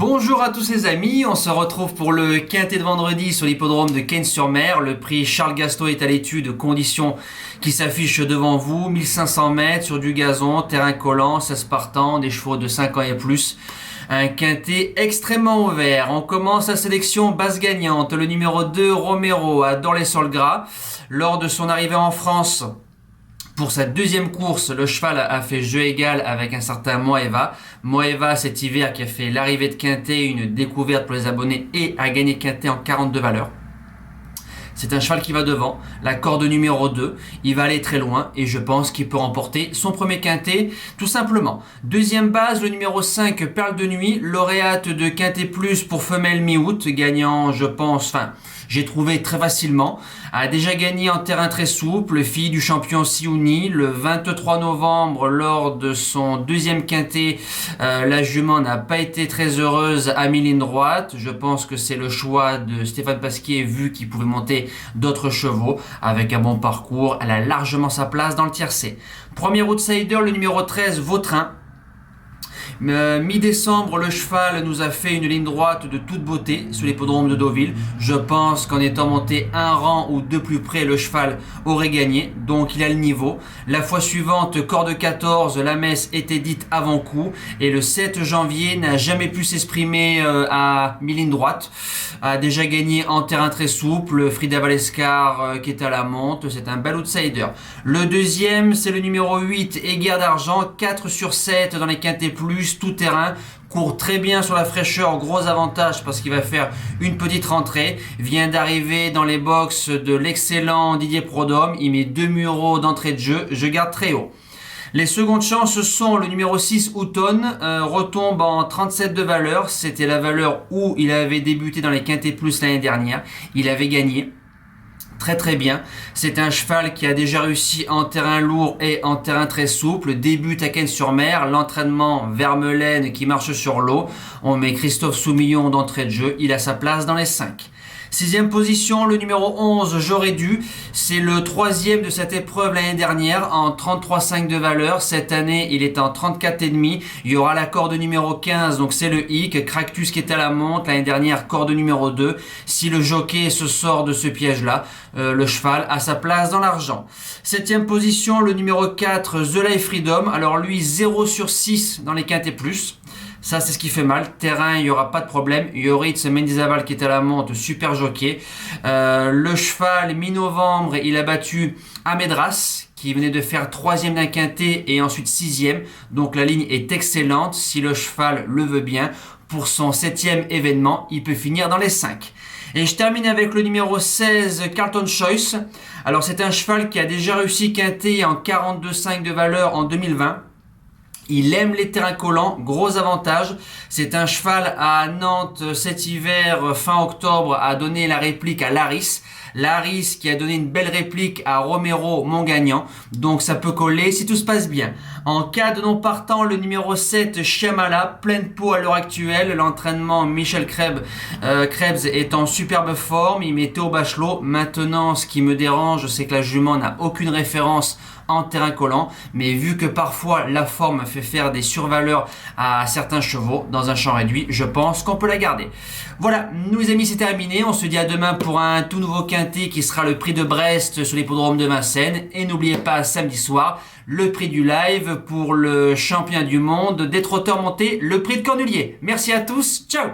Bonjour à tous les amis, on se retrouve pour le quintet de vendredi sur l'hippodrome de Cagnes-sur-Mer. Le prix Charles Gasto est à l'étude, conditions qui s'affichent devant vous. 1500 mètres sur du gazon, terrain collant, 16 partants, des chevaux de 5 ans et plus. Un quintet extrêmement ouvert. On commence la sélection base gagnante. Le numéro 2, Romero, à Dorlay-sur-le-Gras. Lors de son arrivée en France, pour sa deuxième course, le cheval a fait jeu égal avec un certain Moeva. Moeva, cet hiver, qui a fait l'arrivée de Quintet, une découverte pour les abonnés, et a gagné Quintet en 42 valeurs. C'est un cheval qui va devant, la corde numéro 2, il va aller très loin et je pense qu'il peut remporter son premier quintet tout simplement. Deuxième base, le numéro 5, Perle de Nuit, lauréate de Quintet Plus pour femelle mi-août, gagnant j'ai trouvé très facilement, a déjà gagné en terrain très souple, fille du champion Siouni, le 23 novembre lors de son deuxième quintet, la jument n'a pas été très heureuse à mi-ligne droite. Je pense que c'est le choix de Stéphane Pasquier vu qu'il pouvait monter d'autres chevaux. Avec un bon parcours, elle a largement sa place dans le tiercé. Premier outsider, le numéro 13, Vautrin. Mi-décembre, le cheval nous a fait une ligne droite de toute beauté sur l'hippodrome de Deauville. Je pense qu'en étant monté un rang ou deux plus près, le cheval aurait gagné. Donc il a le niveau. La fois suivante, corde 14, la messe était dite avant coup. Et le 7 janvier n'a jamais pu s'exprimer à mi-ligne droite. A déjà gagné en terrain très souple. Frida Valescar qui est à la monte. C'est un bel outsider. Le deuxième, c'est le numéro 8, Aiguerre d'Argent. 4 sur 7 dans les quintets plus. Tout terrain, court très bien sur la fraîcheur, gros avantage parce qu'il va faire une petite rentrée, vient d'arriver dans les box de l'excellent Didier Prodhomme, il met 2 euros d'entrée de jeu, je garde très haut. Les secondes chances sont le numéro 6, Houton, retombe en 37 de valeur, c'était la valeur où il avait débuté dans les quintets plus l'année dernière, il avait gagné. Très bien, c'est un cheval qui a déjà réussi en terrain lourd et en terrain très souple, débute à Cagnes-sur-Mer, l'entraînement Vermelaine qui marche sur l'eau, on met Christophe Soumillon d'entrée de jeu, il a sa place dans les 5. Sixième position, le numéro 11, J'aurais dû. C'est le troisième de cette épreuve l'année dernière en 33,5 de valeur. Cette année, il est en 34,5. Il y aura la corde numéro 15, donc c'est le hic. Cractus qui est à la monte. L'année dernière, corde numéro 2. Si le jockey se sort de ce piège-là, le cheval a sa place dans l'argent. Septième position, le numéro 4, The Life Freedom. Alors lui, 0 sur 6 dans les quintets plus. Ça, c'est ce qui fait mal. Terrain, il n'y aura pas de problème. Yoritz Mendizábal qui est à la monte, super jockey. Le cheval, mi-novembre, il a battu Amedras, qui venait de faire 3e d'un quintet et ensuite 6e. Donc la ligne est excellente. Si le cheval le veut bien, pour son 7e événement, il peut finir dans les 5. Et je termine avec le numéro 16, Carlton Choice. Alors c'est un cheval qui a déjà réussi quintet en 42,5 de valeur en 2020. Il aime les terrains collants, gros avantage. C'est un cheval à Nantes cet hiver, fin octobre, a donné la réplique à Laris. Laris qui a donné une belle réplique à Romero, mon gagnant. Donc ça peut coller si tout se passe bien. En cas de non partant, le numéro 7, Chiamala, pleine peau à l'heure actuelle. L'entraînement Michel Krebs est en superbe forme. Il met Théo Bachelot. Maintenant, ce qui me dérange, c'est que la jument n'a aucune référence en terrain collant, mais vu que parfois la forme fait faire des survaleurs à certains chevaux dans un champ réduit, je pense qu'on peut la garder. Voilà, nous les amis, c'est terminé. On se dit à demain pour un tout nouveau quintet qui sera le prix de Brest sur l'hippodrome de Vincennes. Et n'oubliez pas, samedi soir, le prix du live pour le champion du monde des trotteurs montés, le prix de Cornulier. Merci à tous, ciao!